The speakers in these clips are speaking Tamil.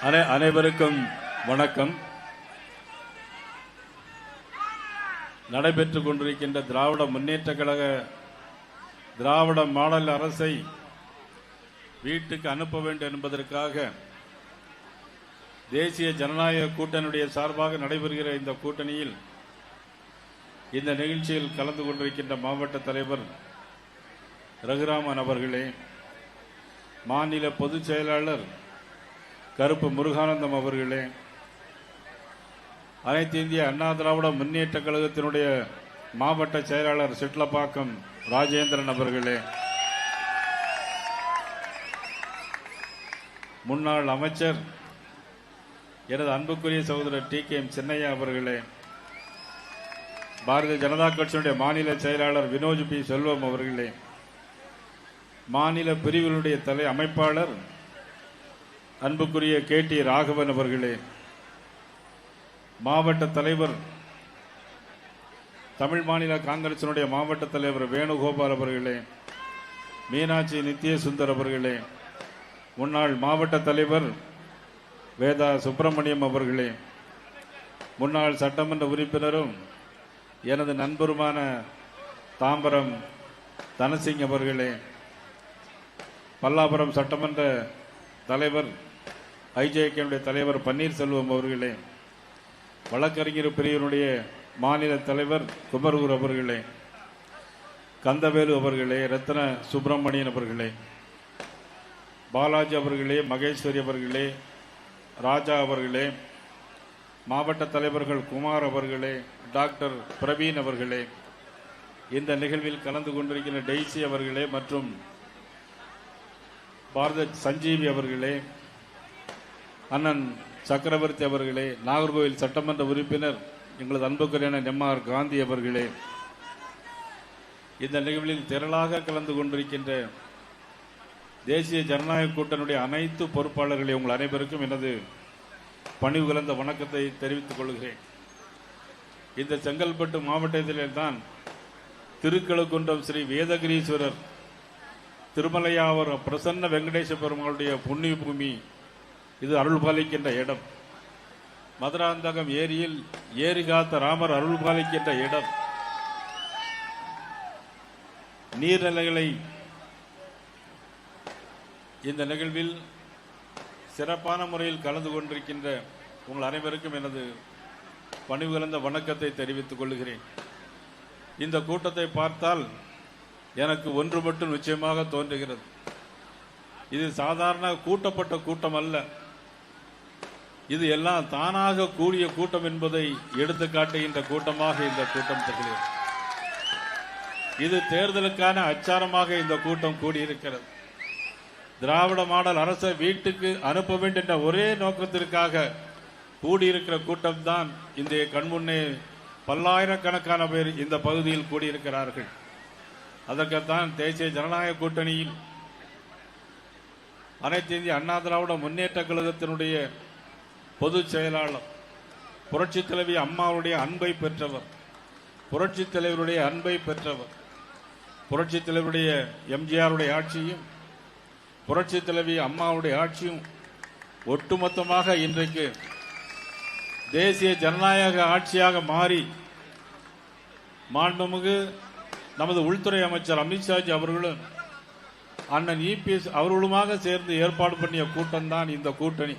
அனைவருக்கும் வணக்கம். நடைபெற்றுக் கொண்டிருக்கின்ற திராவிட முன்னேற்ற கழக திராவிட மாடல் அரசை வீட்டுக்கு அனுப்ப வேண்டும் என்பதற்காக தேசிய ஜனநாயக கூட்டணியுடைய சார்பாக நடைபெறுகிற இந்த கூட்டணியில் இந்த நிகழ்ச்சியில் கலந்து கொண்டிருக்கின்ற மாவட்ட தலைவர் ரகுராமன் அவர்களே, மாநில பொதுச் செயலாளர் கருப்பு முருகானந்தம் அவர்களே, அனைத்து இந்திய அண்ணா திராவிட முன்னேற்ற கழகத்தினுடைய மாவட்ட செயலாளர் சிட்லப்பாக்கம் ராஜேந்திரன் அவர்களே, முன்னாள் அமைச்சர் எனது அன்புக்குரிய சகோதரர் TKM சின்னையா அவர்களே, பாரதிய ஜனதா கட்சியினுடைய மாநில செயலாளர் வினோஜ் பி செல்வம் அவர்களே, மாநில பிரிவுகளுடைய அமைப்பாளர் அன்புக்குரிய KT ராகவன் அவர்களே, மாவட்ட தலைவர் தமிழ் மாநில காங்கிரசினுடைய மாவட்ட தலைவர் வேணுகோபால் அவர்களே, மீனாட்சி நித்யசுந்தர் அவர்களே, முன்னாள் மாவட்ட தலைவர் வேதா சுப்பிரமணியம் அவர்களே, முன்னாள் சட்டமன்ற உறுப்பினரும் எனது நண்பருமான தாம்பரம் தனசிங் அவர்களே, பல்லாபுரம் சட்டமன்ற தலைவர் IJK தலைவர் பன்னீர்செல்வம் அவர்களே, வழக்கறிஞர் பிரிவினுடைய மாநில தலைவர் குமரூர் அவர்களே, கந்தவேலு அவர்களே, ரத்ன சுப்பிரமணியன் அவர்களே, பாலாஜி அவர்களே, மகேஸ்வரி அவர்களே, ராஜா அவர்களே, மாவட்ட தலைவர்கள் குமார் அவர்களே, டாக்டர் பிரவீன் அவர்களே, இந்த நிகழ்வில் கலந்து கொண்டிருக்கின்ற டெய்சி அவர்களே மற்றும் பாரத சஞ்சீவி அவர்களே, அண்ணன் சக்கரவர்த்தி அவர்களே, நாகர்கோவில் சட்டமன்ற உறுப்பினர் எங்களது அன்புக்குரிய NMR காந்தி அவர்களே, இந்த நிகழ்வில் திரளாக கலந்து கொண்டிருக்கின்ற தேசிய ஜனநாயக கூட்டணியுடைய அனைத்து பொறுப்பாளர்களே, உங்கள் அனைவருக்கும் எனது பணிவு கலந்த வணக்கத்தை தெரிவித்துக் கொள்கிறேன். இந்த செங்கல்பட்டு மாவட்டத்தில்தான் திருக்கழுக்குன்றம் ஸ்ரீ வேதகிரீஸ்வரர் திருமலையாவர் பிரசன்ன வெங்கடேச பெருமாளுடைய புண்ணிய பூமி. இது அருள் பாலிக்கின்ற இடம். மதுராந்தகம் ஏரியில் ஏரி காத்த ராமர் அருள் பாலிக்கின்ற இடம். நீர்நிலைகளை இந்த நிகழ்வில் சிறப்பான முறையில் கலந்து கொண்டிருக்கின்ற உங்கள் அனைவருக்கும் எனது பணிவு கலந்த வணக்கத்தை தெரிவித்துக் கொள்கிறேன். இந்த கூட்டத்தை பார்த்தால் எனக்கு ஒன்று மட்டும் நிச்சயமாக தோன்றுகிறது. இது சாதாரண கூட்டப்பட்ட கூட்டம் அல்ல. இது எல்லாம் தானாக கூடிய கூட்டம் என்பதை எடுத்து காட்டுகின்ற கூட்டமாக இந்த கூட்டம் திகழ்கிறது. இது தேர்தலுக்கான அச்சாரமாக இந்த கூட்டம் கூடியிருக்கிறது. திராவிட மாடல் அரசை வீட்டுக்கு அனுப்ப வேண்டும் என்ற ஒரே நோக்கத்திற்காக கூடியிருக்கிற கூட்டம் தான் இந்த கண்முன்னே பல்லாயிரக்கணக்கான பேர் இந்த பகுதியில் கூடியிருக்கிறார்கள். அதற்குத்தான் தேசிய ஜனநாயக கூட்டணியில் அனைத்து இந்திய அண்ணா திராவிட முன்னேற்ற கழகத்தினுடைய பொதுச் செயலாளர் புரட்சித் தலைவி அம்மாவுடைய அன்பை பெற்றவர், புரட்சித் தலைவருடைய அன்பை பெற்றவர், புரட்சித் தலைவருடைய MGRுடைய ஆட்சியும் புரட்சித் தலைவி அம்மாவுடைய ஆட்சியும் ஒட்டுமொத்தமாக இன்றைக்கு தேசிய ஜனநாயக ஆட்சியாக மாறி மாண்புமிகு நமது உள்துறை அமைச்சர் அமித்ஷாஜி அவர்களும் அண்ணன் EPS அவர்களுமாக சேர்ந்து ஏற்பாடு பண்ணிய கூட்டம் தான் இந்த கூட்டணி.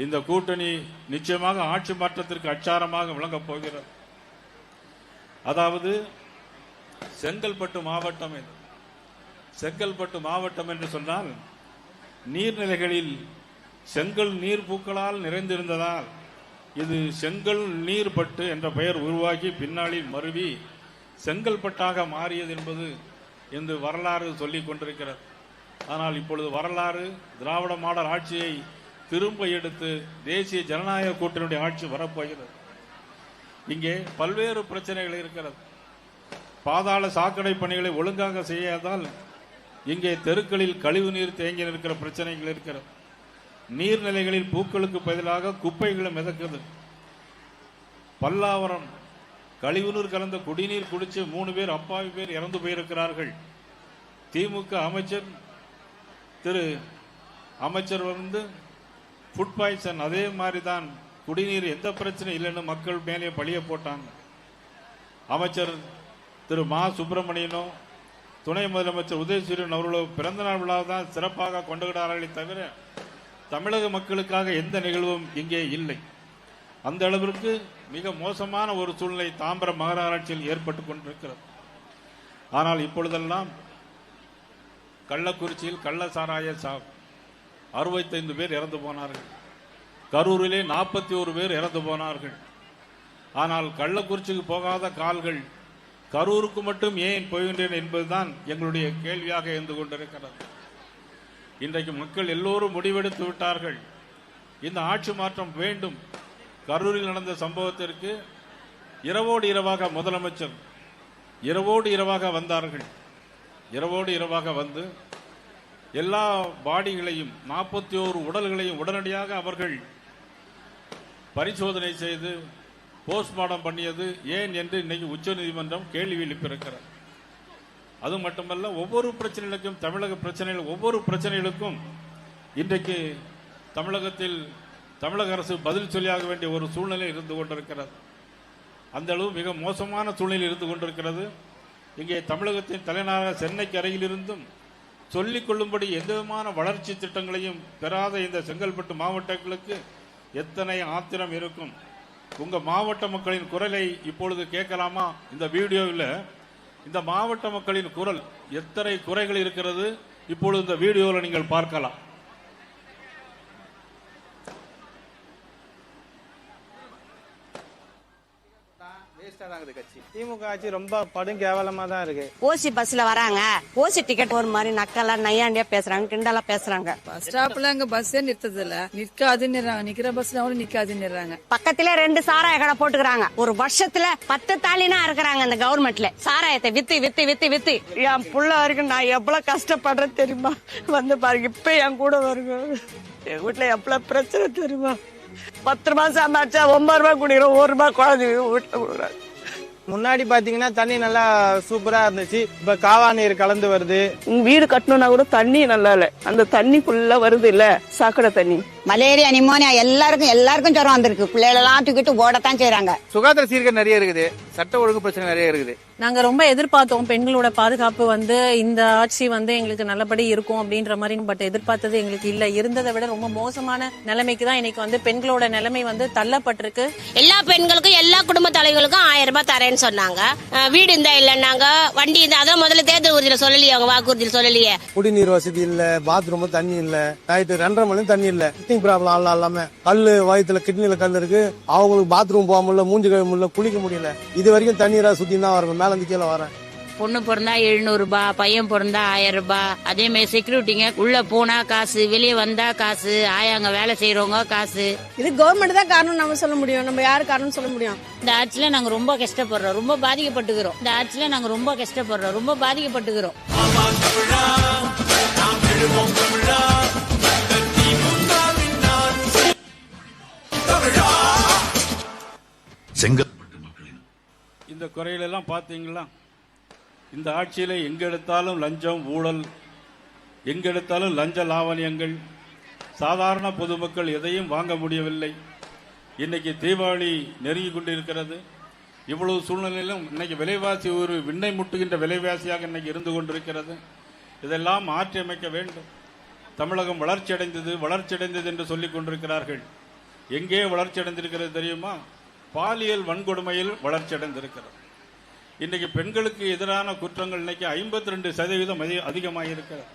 இந்த கூட்டணி நிச்சயமாக ஆட்சி மாற்றத்திற்கு அச்சாரமாக விளங்கப் போகிறது. அதாவது செங்கல்பட்டு மாவட்டம், செங்கல்பட்டு மாவட்டம் என்று சொன்னால் நீர்நிலைகளில் செங்கல் நீர் பூக்களால் நிறைந்திருந்ததால் இது செங்கல் நீர்பட்டு என்ற பெயர் உருவாகி பின்னாளில் மருவி செங்கல்பட்டாக மாறியது என்பது இந்த வரலாறு சொல்லிக் கொண்டிருக்கிறது. ஆனால் இப்பொழுது வரலாறு திராவிட மாடல் ஆட்சியை திரும்ப எடுத்து தேசிய ஜனநாயக கூட்டணியுடைய ஆட்சி வரப்போகிறது. இங்கே பல்வேறு பிரச்சனைகள் இருக்கிறது. பாதாள சாக்கடை பணிகளை ஒழுங்காக செய்யாதால் இங்கே தெருக்களில் கழிவு நீர் தேங்கி இருக்கிற பிரச்சனைகள் இருக்கிறது. நீர்நிலைகளில் பூக்களுக்கு பதிலாக குப்பைகளும் மிதக்குது. பல்லாவரம் கழிவுநீர் கலந்த குடிநீர் குடிச்சு 3 பேர் அப்பாவி பேர் இறந்து போயிருக்கிறார்கள். திமுக அமைச்சர் திரு அமைச்சர் வந்து ஃபுட் பாய்சன், அதே மாதிரி தான் குடிநீர் எந்த பிரச்சனை இல்லைன்னு மக்கள் மேலே பழிய போட்டாங்க. அமைச்சர் திரு மா சுப்பிரமணியனோ துணை முதலமைச்சர் உதயசூரியன் அவர்களோ பிறந்தநாள் விழா தான் சிறப்பாக கொண்டாடுகிறார்களே தவிர தமிழக மக்களுக்காக எந்த நிகழ்வும் இங்கே இல்லை. அந்த அளவிற்கு மிக மோசமான ஒரு சூழ்நிலை தாம்பரம் மாநகராட்சியில் ஏற்பட்டு கொண்டிருக்கிறது. ஆனால் இப்பொழுதெல்லாம் கள்ளக்குறிச்சியில் கள்ள சாராய 65 பேர் இறந்து போனார்கள். கரூரிலே 41 பேர் இறந்து போனார்கள். ஆனால் கள்ளக்குறிச்சிக்கு போகாத கால்கள் கரூருக்கு மட்டும் ஏன் போகின்றன என்பதுதான் எங்களுடைய கேள்வியாக இருந்து கொண்டிருக்கிறது. இன்றைக்கு மக்கள் எல்லோரும் முடிவெடுத்து விட்டார்கள், இந்த ஆட்சி மாற்றம் வேண்டும். கரூரில் நடந்த சம்பவத்திற்கு இரவோடு இரவாக முதலமைச்சர் இரவோடு இரவாக வந்தார்கள். இரவோடு இரவாக வந்து எல்லா பாடிகளையும் 41 உடல்களையும் உடனடியாக அவர்கள் பரிசோதனை செய்து போஸ்ட்மார்ட்டம் பண்ணியது ஏன் என்று இன்னைக்கு உச்சநீதிமன்றம் கேள்வி எழுப்பியிருக்கிறார். அது மட்டுமல்ல, ஒவ்வொரு பிரச்சனைகளுக்கும் தமிழக பிரச்சனைகள் ஒவ்வொரு பிரச்சனைகளுக்கும் இன்றைக்கு தமிழகத்தில் தமிழக அரசு பதில் சொல்லியாக வேண்டிய ஒரு சூழ்நிலை இருந்து கொண்டிருக்கிறது. அந்த அளவு மிக மோசமான சூழ்நிலை இருந்து கொண்டிருக்கிறது. இங்கே தமிழகத்தின் தலைநகர சென்னைக்கு அருகிலிருந்தும் சொல்லிக் கொள்ளும்படி எந்தவிதமான வளர்ச்சி திட்டங்களையும் பெறாத இந்த செங்கல்பட்டு மாவட்டங்களுக்கு எத்தனை ஆத்திரம் இருக்கும். உங்க மாவட்ட மக்களின் குரலை இப்பொழுது கேட்கலாமா? இந்த வீடியோவில் இந்த மாவட்ட மக்களின் குரல் எத்தனை குறைகள் இருக்கிறது இப்பொழுது இந்த வீடியோவில் நீங்கள் பார்க்கலாம். திமுக ஆட்சி ரொம்ப படும் கேவலமா தான் இருக்கு. ஓசி பஸ்ல வராங்க, ஓசி டிக்கெட் ஒரு மாதிரி நக்கலா நையாண்டியா பேசுறாங்க, கிண்டலா பேசுறாங்க. பஸ் ஸ்டாப்ல அங்க பஸ்ஸே நிறுத்தது இல்ல, நிக்காதுன்னு நிக்கிற பஸ்ல கூட நிக்காதுன்னு. பக்கத்திலே 2 சாராய கடை போட்டுக்கிறாங்க. ஒரு வருஷத்துல 10 தாலினா இருக்கிறாங்க இந்த கவர்மெண்ட்ல. சாராயத்தை வித்து வித்து வித்து வித்து என் புள்ள வரைக்கும் நான் எவ்வளவு கஷ்டப்படுறேன் தெரியுமா? வந்து பாருங்க, இப்ப என் கூட வருங்க. என் வீட்டுல எவ்வளவு பிரச்சனை தெரியுமா? 10 மாசம் சம்பாதிச்சா 9 ரூபாய் குடிக்கிறோம், 1 ரூபாய் குழந்தைங்க வீட்டுல கொடுக்குறாங்க. முன்னாடி பாத்தீங்கன்னா தண்ணி நல்லா சூப்பரா இருந்துச்சு, இப்ப காவா நீர் கலந்து வருது. வீடு கட்டணும்னா கூட தண்ணி நல்லா இல்ல, அந்த தண்ணி ஃபுல்லா வருது இல்ல, சாக்கடை தண்ணி. மலேரியா நிமோனியா எல்லாருக்கும் ஜுரம் வந்திருக்கு. பிள்ளைகளெல்லாம் தூக்கிட்டு ஓடத்தான் செய்யறாங்க. சுகாதார சீர்கேடு நிறைய இருக்குது, சட்ட ஒழுங்கு பிரச்சனை நிறைய இருக்குது. நாங்க ரொம்ப எதிர்பார்த்தோம் பெண்களோட பாதுகாப்பு இந்த ஆட்சி எங்களுக்கு நல்லபடி இருக்கும் அப்படின்ற மாதிரி. பட் எதிர்பார்த்தது எங்களுக்கு இல்ல, இருந்ததை விட ரொம்ப மோசமான நிலைமைக்கு தான் இன்னைக்கு பெண்களோட நிலைமை தள்ளப்பட்டிருக்கு. எல்லா பெண்களுக்கும் எல்லா குடும்ப தலைவர்களுக்கும் 1000 ரூபாய் தரேன்னு சொன்னாங்க. வீடு இருந்தா இல்லன்னாங்க, வண்டி இருந்தா. அதான் முதல்ல தேர்தல் உறுதியில சொல்லலையே, அவங்க வாக்குறுதியில சொல்லலையே. குடிநீர் வசதி இல்ல, பாத்ரூம் தண்ணி இல்ல, நைட்டு 2:30 மணி தண்ணி இல்ல. கிட்னி ப்ராப்ளம் ஆள் இல்லாம கல்லு வயிற்றுல கிட்னில கல் இருக்கு, அவங்களுக்கு பாத்ரூம் போக முடியல, மூஞ்சி கழுவ முடியல, குளிக்க முடியல. இது வரைக்கும் தண்ணீரா சுத்தி தான் வரணும், மேல இருந்து கீழே வரேன். பொண்ணு பிறந்தா 700 ரூபாய், பையன் பிறந்தா 1000 ரூபாய். அதே மாதிரி செக்யூரிட்டிங்க உள்ள போனா காசு, வெளியே வந்தா காசு, ஆயாங்க வேலை செய்யறவங்க காசு. இது கவர்மெண்ட் தான் காரணம் நம்ம சொல்ல முடியும், நம்ம யாரு காரணம் சொல்ல முடியும்? இந்த ஆட்சியில நாங்க ரொம்ப கஷ்டப்படுறோம், ரொம்ப பாதிக்கப்பட்டுக்கிறோம். இந்த ஆட்சியில நாங்க ரொம்ப கஷ்டப்படுறோம், ரொம்ப பாதிக்கப்பட்டுக்கிறோம். இந்த குறைகளெல்லாம் பார்த்தீங்களா? இந்த ஆட்சியில எங்க எடுத்தாலும் லஞ்சம், ஊழல், எங்க எடுத்தாலும் லஞ்ச லாவணியங்கள். சாதாரண பொதுமக்கள் எதையும் வாங்க முடியவில்லை. இன்னைக்கு தீபாவளி நெருங்கி கொண்டிருக்கிறது. இவ்வளவு சூழ்நிலையிலும் இன்னைக்கு விலைவாசி ஒரு விண்ணை முட்டுகின்ற விலைவாசியாக இன்னைக்கு இருந்து கொண்டிருக்கிறது. இதெல்லாம் மாற்றி அமைக்க வேண்டும். தமிழகம் வளர்ச்சி அடைந்தது என்று சொல்லிக் கொண்டிருக்கிறார்கள். எங்கே வளர்ச்சி அடைந்திருக்கிறது தெரியுமா? பாலியல் வன்கொடுமையில் வளர்ச்சி அடைந்திருக்கிறது. இன்றைக்கு பெண்களுக்கு எதிரான குற்றங்கள் இன்னைக்கு 52% அதிகமாக இருக்கிறது.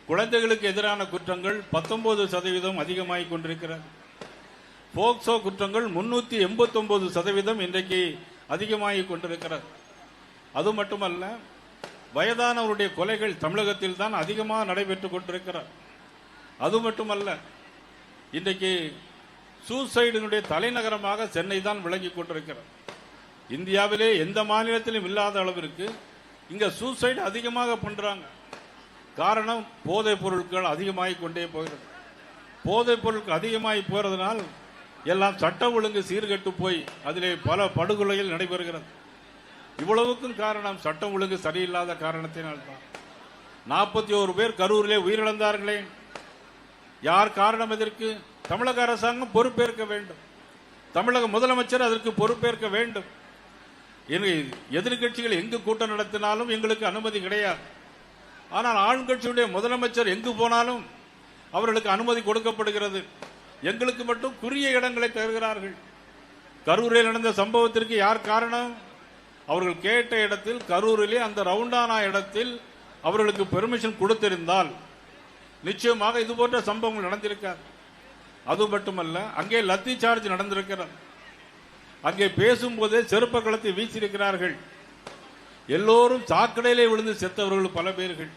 குழந்தைகளுக்கு எதிரான குற்றங்கள் 19% அதிகமாகிக் கொண்டிருக்கிறது. போக்சோ குற்றங்கள் 389% இன்றைக்கு அதிகமாகிக் கொண்டிருக்கிறது. அது மட்டுமல்ல, வயதானவருடைய கொலைகள் தமிழகத்தில் தான் அதிகமாக நடைபெற்றுக் கொண்டிருக்கிறது. அது மட்டுமல்ல, இன்றைக்கு சூசைடினுடைய தலைநகரமாக சென்னை தான் விளங்கிக் கொண்டிருக்கிறது. இந்தியாவிலே எந்த மாநிலத்திலும் இல்லாத அளவிற்கு இங்க சூசைடு அதிகமாக பண்றாங்க. காரணம், போதைப் பொருட்கள் அதிகமாகிக் கொண்டே போகிறது. போதைப் பொருட்கள் அதிகமாகி போறதுனால் எல்லாம் சட்ட ஒழுங்கு சீர்கெட்டு போய் அதிலே பல படுகொலைகள் நடைபெறுகிறது. இவ்வளவுக்கும் காரணம் சட்டம் ஒழுங்கு சரியில்லாத காரணத்தினால்தான். 41 பேர் கரூரிலே உயிரிழந்தார்களே, யார் காரணம்? எதற்கு? தமிழக அரசாங்கம் பொறுப்பேற்க வேண்டும். தமிழக முதலமைச்சர் அதற்கு பொறுப்பேற்க வேண்டும். எதிர்கட்சிகள் எங்கு கூட்டம் நடத்தினாலும் எங்களுக்கு அனுமதி கிடையாது. ஆனால் ஆளுங்கட்சியுடைய முதலமைச்சர் எங்கு போனாலும் அவர்களுக்கு அனுமதி கொடுக்கப்படுகிறது. எங்களுக்கு மட்டும் குறுகிய இடங்களை தருகிறார்கள். கரூரில் நடந்த சம்பவத்திற்கு யார் காரணம்? அவர்கள் கேட்ட இடத்தில், கரூரிலே அந்த ரவுண்டானா இடத்தில் அவர்களுக்கு பெர்மிஷன் கொடுத்திருந்தால் நிச்சயமாக இது போன்ற சம்பவங்கள் நடந்திருக்காது. அது மட்டுமல்ல, அங்கே லத்தி சார்ஜ் நடந்திருக்கிறது. அங்கே பேசும்போதே செருப்ப கலத்தை வீசியிருக்கிறார்கள். எல்லோரும் சாக்கடையிலே விழுந்து செத்தவர்கள் பல பேர்கள்,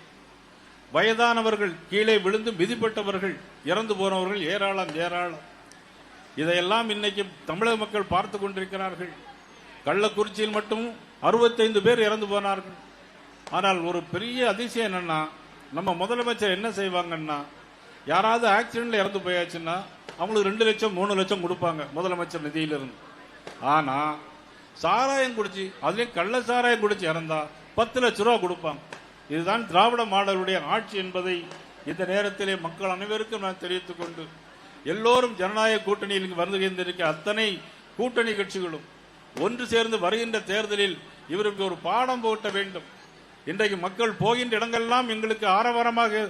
வயதானவர்கள், கீழே விழுந்து மிதிப்பட்டவர்கள், இறந்து போனவர்கள் ஏராளம் ஏராளம். இதையெல்லாம் இன்னைக்கு தமிழக மக்கள் பார்த்து கொண்டிருக்கிறார்கள். கள்ளக்குறிச்சியில் மட்டும் 65 பேர் இறந்து போனார்கள். ஆனால் ஒரு பெரிய அதிசயம் என்னன்னா, நம்ம முதலமைச்சர் என்ன செய்வாங்கன்னா, யாராவது ஆக்சிடென்ட்ல இறந்து போயாச்சுன்னா அவங்களுக்கு 2 லட்சம் 3 லட்சம் கொடுப்பாங்க முதலமைச்சர் நிதியிலிருந்து. ஆனா சாராயம் குடிச்சு, அதுலயும் கள்ள சாராயம் குடிச்சு இறந்தா 10 லட்சம் ரூபாய் கொடுப்பாங்க. இதுதான் திராவிட மாடலுடைய ஆட்சி என்பதை இந்த நேரத்திலே மக்கள் அனைவருக்கும் நான் தெரிவித்துக் கொண்டு, எல்லோரும் ஜனநாயக கூட்டணியில் வருகின்ற அத்தனை கூட்டணி கட்சிகளும் ஒன்று சேர்ந்து வருகின்ற தேர்தலில் இவருக்கு ஒரு பாடம் போட்ட வேண்டும். இன்றைக்கு மக்கள் போகின்ற இடங்கள்லாம் எங்களுக்கு ஆரவாரமாக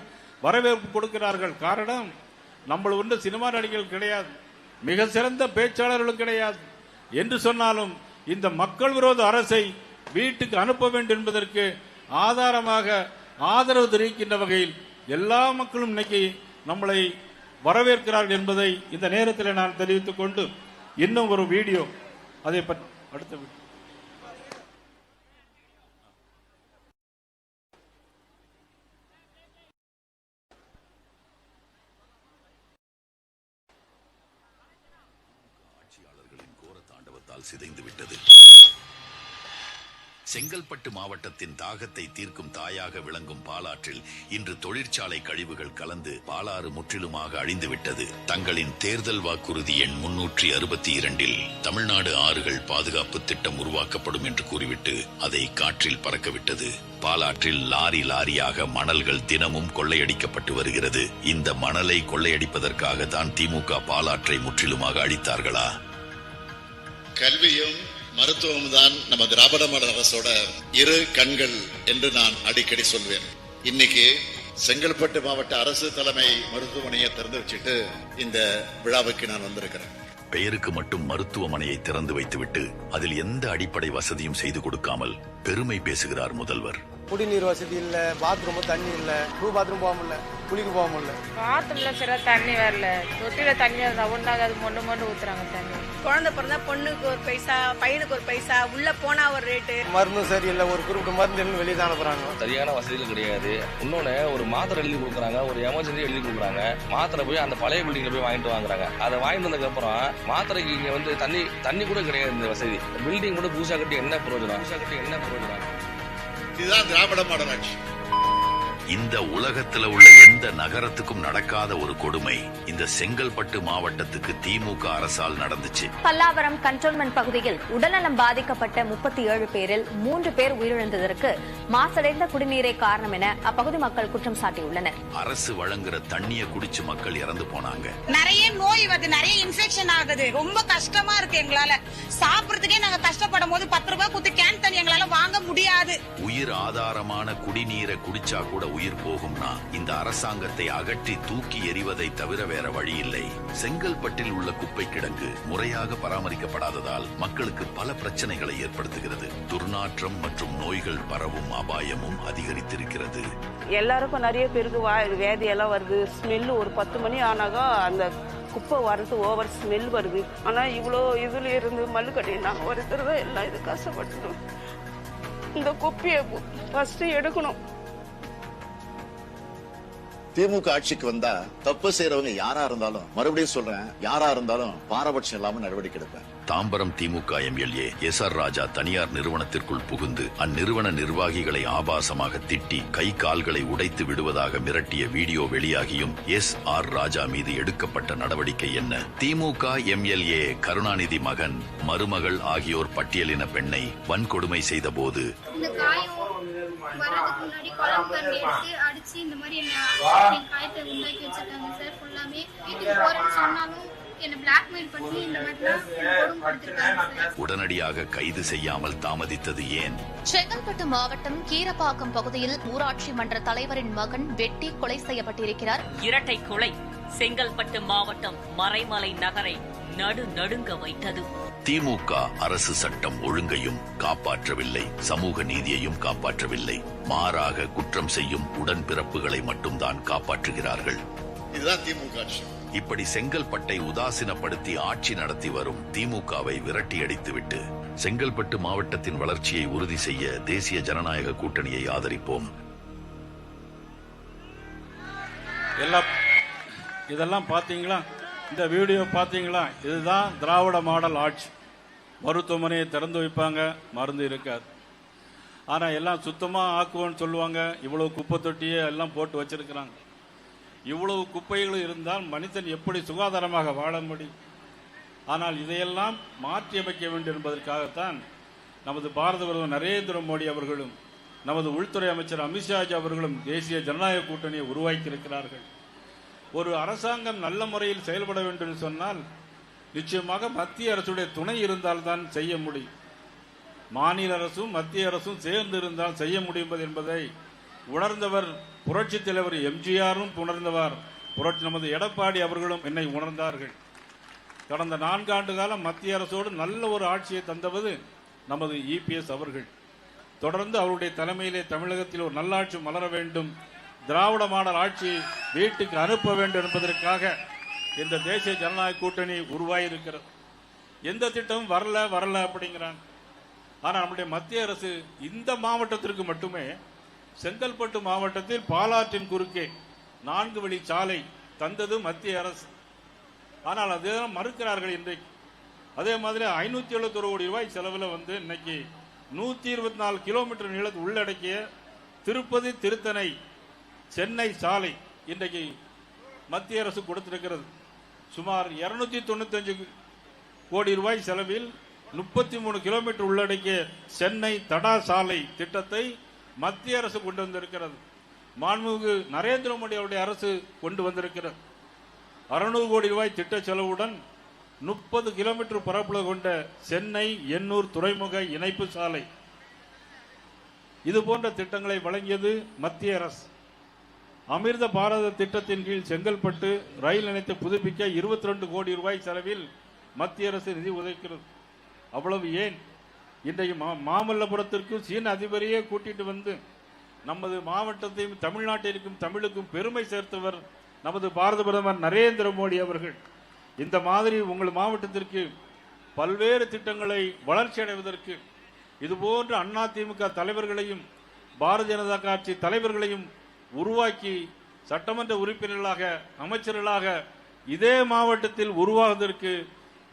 வரவேற்பு கொடுக்கிறார்கள். காரணம், நம்மள ஒன்று சினிமா நடிகர்கள் கிடையாது, மிக சிறந்த பேச்சாளர்களும் கிடையாது. என்று சொன்னாலும் இந்த மக்கள் விரோத அரசை வீட்டுக்கு அனுப்ப வேண்டும் என்பதற்கு ஆதாரமாக ஆதரவு தெரிவிக்கின்ற வகையில் எல்லா மக்களும் இன்னைக்கு நம்மளை வரவேற்கிறார்கள் என்பதை இந்த நேரத்தில் நான் தெரிவித்துக் கொண்டு, இன்னும் ஒரு வீடியோ அதை பற்றி அடுத்த சிதைந்து விட்டது. செங்கல்பட்டு மாவட்டத்தின் தாகத்தை தீர்க்கும் தாயாக விளங்கும் பாலாற்றில் இன்று தொழிற்சாலை கழிவுகள் கலந்து பாலாறு முற்றிலுமாக அழிந்துவிட்டது. தங்களின் தேர்தல் வாக்குறுதி எண் 362 தமிழ்நாடு ஆறுகள் பாதுகாப்பு திட்டம் உருவாக்கப்படும் என்று கூறிவிட்டு அதை காற்றில் பறக்கவிட்டது. பாலாற்றில் லாரி லாரியாக மணல்கள் தினமும் கொள்ளையடிக்கப்பட்டு வருகிறது. இந்த மணலை கொள்ளையடிப்பதற்காக தான் திமுக பாலாற்றை முற்றிலுமாக அழித்தார்களா? கல்வியும் மருத்துவமும் தான் நம்ம திராவிட மாடல் அரசோட இரு கண்கள் என்று நான் அடிக்கடி சொல்வேன். இன்னைக்கு செங்கல்பட்டு மாவட்ட அரசு தலைமை மருத்துவமனையை திறந்து வச்சுட்டு இந்த விழாவுக்கு நான் வந்திருக்கிறேன். பெயருக்கு மட்டும் மருத்துவமனையை திறந்து வைத்துவிட்டு அதில் எந்த அடிப்படை வசதியும் செய்து கொடுக்காமல் பெருமை பேசுகிறார் முதல்வர். குடிநீர் வசதி இல்ல, பாத்ரூம் தண்ணி இல்ல, பாத்ரூம் போக முடியல, குளிக்க போக முடியல, பாத்ரூம்ல சரியா தண்ணி வரல, தொட்டில தண்ணி ஒன்னாக மொண்டு மொண்டு ஊத்துறாங்க தண்ணி. குழந்தை பிறந்தா பொண்ணுக்கு ஒரு பைசா, பையனுக்கு ஒரு பைசா, உள்ள போனா ஒரு ரேட்டு. மருந்து சரியில்லை, ஒரு குறிப்பிட்ட மருந்து வெளியே தான் அனுப்புறாங்க. சரியான வசதிகள் கிடையாது. இன்னொன்னு ஒரு மாத்திரை எழுதி கொடுக்குறாங்க, ஒரு எமர்ஜென்சி எழுதி கொடுக்குறாங்க. மாத்திரை போய் அந்த பழைய பில்டிங்ல போய் வாங்கிட்டு வாங்குறாங்க. அதை வாங்கிட்டு வந்ததுக்கு அப்புறம் மாத்திரைக்கு இங்க வந்து தண்ணி கூட கிடையாது. இந்த வசதி பில்டிங் கூட புதுசா கட்டி என்ன பிரயோஜனம்? இதுதான் திராவிட மாடல் ஆட்சி. இந்த உலகத்துல உள்ள எந்த நகரத்துக்கும் நடக்காத ஒரு கொடுமை இந்த செங்கல்பட்டு மாவட்டத்துக்கு திமுக அரசால் நடந்துச்சு. பல்லாவரம் கண்டோன்மெண்ட் பகுதியில் உடல்நலம் பாதிக்கப்பட்ட 37 பேரில் 3 பேர் உயிரிழந்ததற்கு மாசடைந்த குடிநீரே காரணம் என அப்பகுதி மக்கள் குற்றம் சாட்டியுள்ளனர். அரசு வழங்குற தண்ணிய குடிச்சு மக்கள் இறந்து போனாங்க. நிறைய நோய் வருது, நிறைய இன்ஃபெக்ஷன் ஆகுது. ரொம்ப கஷ்டமா இருக்கு. எங்களால சாப்பிடுறதுக்கே நாங்க கஷ்டப்படும் போது 10 ரூபாய் கொடுத்து கேன் தண்ணி எங்களால வாங்க முடியாது. உயிர் ஆதாரமான குடிநீரை குடிச்சா கூட உயிர் போகும்னா இந்த அரசாங்கத்தை அகற்றி தூக்கி எறிவதை தவிர வேற வழி இல்லை. செங்கல்பட்டில் உள்ள குப்பை கிடங்கு முறையாக பராமரிக்கப்படாததால் மக்களுக்கு பல பிரச்சனைகளை ஏற்படுத்துகிறது. துர்நாற்றம் மற்றும் நோய்கள் பரவும் அபாயமும் அதிகரித்திருக்கிறது. எல்லாருக்கும் நிறைய பேருக்கு வேதி எல்லாம் வருது. ஸ்மெல் ஒரு 10 மணி ஆனாக்கா அந்த குப்பை வரது ஓவர் ஸ்மெல் வருது. ஆனா இவ்வளோ இதுல இருந்து மல்லுக்கட்டி நாங்க ஒருத்தர் தான் எல்லாம் இது கஷ்டப்பட்டுட்டோம். இந்த குப்பையை ஃபர்ஸ்ட் எடுக்கணும். திமுக ஆட்சிக்கு வந்தா தப்பு செய்யறவங்க யாரா இருந்தாலும், மறுபடியும் சொல்றேன், யாரா இருந்தாலும் பாரபட்சம் இல்லாம நடவடிக்கை எடுப்பேன். தாம்பரம் திமுக எம்எல்ஏ SR ராஜா தனியார் நிறுவனத்திற்குள் புகுந்து அந்நிறுவன நிர்வாகிகளை ஆபாசமாக திட்டி கை கால்களை உடைத்து விடுவதாக மிரட்டிய வீடியோ வெளியாகியும் SR ராஜா மீது எடுக்கப்பட்ட நடவடிக்கை என்ன? திமுக எம்எல்ஏ கருணாநிதி மகன், மருமகள் ஆகியோர் பட்டியலின பெண்ணை வன்கொடுமை செய்த போது வரதுக்கு முன்னாடி குழம்பு கரண்டி எடுத்து அடிச்சு இந்த மாதிரி என்ன காயத்தை உண்டாக்கி வச்சிருக்காங்க சார். ஃபுல்லாமே வீட்டுக்கு போறேன்னு சொன்னாலும் என்ன பிளாக்மெயில் பண்ணி இந்த மாதிரிலாம் கொடுத்துருக்காங்க. உடனடியாக கைது செய்யாமல் தாமதித்தது ஏன்? செங்கல்பட்டு மாவட்டம் கீரப்பாக்கம் பகுதியில் ஊராட்சி மன்ற தலைவரின் மகன் வெட்டி கொலை செய்யப்பட்டிருக்கிறார். இரட்டை கொலை செங்கல்பட்டு மாவட்டம் மறைமலை நகரை நடுங்க வைத்தது. திமுக அரசு சட்டம் ஒழுங்கையும் காப்பாற்றவில்லை, சமூக நீதியையும் காப்பாற்றவில்லை. மாறாக குற்றம் செய்யும் உடன்பிறப்புகளை மட்டும்தான் காப்பாற்றுகிறார்கள். இதுதான் திமுக ஆட்சி. இப்படி செங்கல்பட்டை உதாசீனப்படுத்தி ஆட்சி நடத்தி வரும் திமுகவை விரட்டியடித்துவிட்டு செங்கல்பட்டு மாவட்டத்தின் வளர்ச்சியை உறுதி செய்ய தேசிய ஜனநாயக கூட்டணியை ஆதரிப்போம். இதெல்லாம் பாத்தீங்களா? இந்த வீடியோ பாத்தீங்களா? இதுதான் திராவிட மாடல் ஆட்சி. மருத்துவமனையை திறந்து வைப்பாங்க, மருந்து இருக்காது. ஆனா எல்லாம் சுத்தமா ஆக்குவோன்னு சொல்லுவாங்க. இவ்வளவு குப்பை தொட்டியை எல்லாம் போட்டு வச்சிருக்கிறாங்க. இவ்வளவு குப்பைகள் இருந்தால் மனிதன் எப்படி சுகாதாரமாக வாழ முடியும்? ஆனால் இதையெல்லாம் மாற்றி அமைக்க வேண்டும் என்பதற்காகத்தான் நமது பாரத பிரதமர் நரேந்திர மோடி அவர்களும் நமது உள்துறை அமைச்சர் அமித்ஷாஜி அவர்களும் தேசிய ஜனநாயக கூட்டணியை உருவாக்கி இருக்கிறார்கள். ஒரு அரசாங்கம் நல்ல முறையில் செயல்பட வேண்டும் என்று சொன்னால் நிச்சயமாக மத்திய அரசுடைய துணை இருந்தால்தான் செய்ய முடியும். மாநில அரசும் மத்திய அரசும் சேர்ந்து இருந்தால் செய்ய முடியும் என்பதை உணர்ந்தவர் புரட்சி தலைவர் எம்ஜிஆரும் உணர்ந்தவர். நமது எடப்பாடி அவர்களும் என்னை உணர்ந்தார்கள். கடந்த 4 ஆண்டு காலம் மத்திய அரசோடு நல்ல ஒரு ஆட்சியை தந்தவது நமது இபிஎஸ் அவர்கள். தொடர்ந்து அவருடைய தலைமையிலே தமிழகத்தில் ஒரு நல்லாட்சி மலர வேண்டும், திராவிட மாடல் ஆட்சி வீட்டுக்கு அனுப்ப வேண்டும் என்பதற்காக இந்த தேசிய ஜனநாயக கூட்டணி உருவாயிருக்கிறது. எந்த திட்டமும் வரல அப்படிங்கிறாங்க. ஆனால் நம்முடைய மத்திய அரசு இந்த மாவட்டத்திற்கு மட்டுமே செங்கல்பட்டு மாவட்டத்தில் பாலாற்றின் குறுக்கே 4 வழி சாலை தந்தது மத்திய அரசு. ஆனால் அதெல்லாம் மறுக்கிறார்கள் இன்றைக்கு. அதே மாதிரி 571 கோடி ரூபாய் செலவில் இன்னைக்கு 124 கிலோமீட்டர் நீளத்தை உள்ளடக்கிய திருப்பதி திருத்தணை சென்னை சாலை இன்றைக்கு மத்திய அரசு கொடுத்திருக்கிறது. சுமார் 295 கோடி ரூபாய் செலவில் 33 கிலோமீட்டர் உள்ளடக்கிய சென்னை தடா சாலை திட்டத்தை மத்திய அரசு கொண்டு வந்திருக்கிறது. மாண்புமிகு நரேந்திர மோடி அவருடைய அரசு கொண்டு வந்திருக்கிறது. 600 கோடி ரூபாய் திட்ட செலவுடன் 30 கிலோமீட்டர் பரப்பளவு கொண்ட சென்னை எண்ணூர் துறைமுக இணைப்பு சாலை, இது போன்ற திட்டங்களை வழங்கியது மத்திய அரசு. அமிர்த பாரத திட்டத்தின் கீழ் செங்கல்பட்டு ரயில் நிலையத்தை புதுப்பிக்க 22 கோடி ரூபாய் செலவில் மத்திய அரசு நிதி ஒதுக்கிறது. அவ்வளவு ஏன், இன்றைக்கு மாமல்லபுரத்திற்கு சீன அதிபரையே கூட்டிட்டு வந்து நமது மாவட்டத்தையும் தமிழ்நாட்டிற்கும் தமிழுக்கும் பெருமை சேர்த்தவர் நமது பாரத பிரதமர் நரேந்திர மோடி அவர்கள். இந்த மாதிரி உங்கள் மாவட்டத்திற்கு பல்வேறு திட்டங்களை வளர்ச்சி அடைவதற்கு இதுபோன்ற அதிமுக தலைவர்களையும் பாரதிய ஜனதா கட்சி தலைவர்களையும் உருவாக்கி சட்டமன்ற உறுப்பினர்களாக அமைச்சர்களாக இதே மாவட்டத்தில் உருவாவதற்கு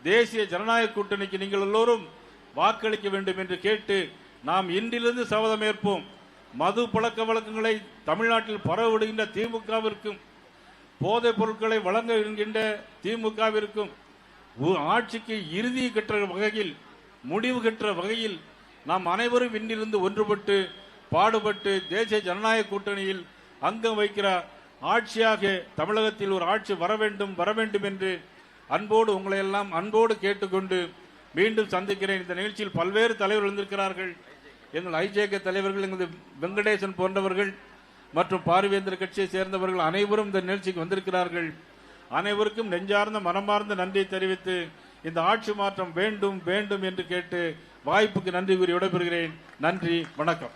தேசிய ஜனநாயக கூட்டணிக்கு நீங்கள் எல்லோரும் வாக்களிக்க வேண்டும் என்று கேட்டு நாம் இன்றிலிருந்து சபதம் ஏற்போம். மது பழக்க வழக்கங்களை தமிழ்நாட்டில் பரவவிடுகின்ற திமுகவிற்கும் போதைப் பொருட்களை வழங்க இருக்கின்ற திமுகவிற்கும் ஆட்சிக்கு இறுதி கற்ற வகையில் முடிவு கற்ற வகையில் நாம் அனைவரும் இன்றிலிருந்து ஒன்றுபட்டு பாடுபட்டு தேசிய ஜனநாயக கூட்டணியில் அங்கம் வைக்கிற ஆட்சியாக தமிழகத்தில் ஒரு ஆட்சி வர வேண்டும் என்று அன்போடு உங்களை எல்லாம் அன்போடு கேட்டுக்கொண்டு மீண்டும் சந்திக்கிறேன். இந்த நிகழ்ச்சியில் பல்வேறு தலைவர்கள் வந்திருக்கிறார்கள். எங்கள் ஐஜேகே தலைவர்கள், எங்களது வெங்கடேசன் போன்றவர்கள் மற்றும் பார்வேந்தர் கட்சியை சேர்ந்தவர்கள் அனைவரும் இந்த நிகழ்ச்சிக்கு வந்திருக்கிறார்கள். அனைவருக்கும் நெஞ்சார்ந்த மனமார்ந்த நன்றியை தெரிவித்து இந்த ஆட்சி மாற்றம் வேண்டும் என்று கேட்டு வாய்ப்புக்கு நன்றி கூறி விடைபெறுகிறேன். நன்றி, வணக்கம்.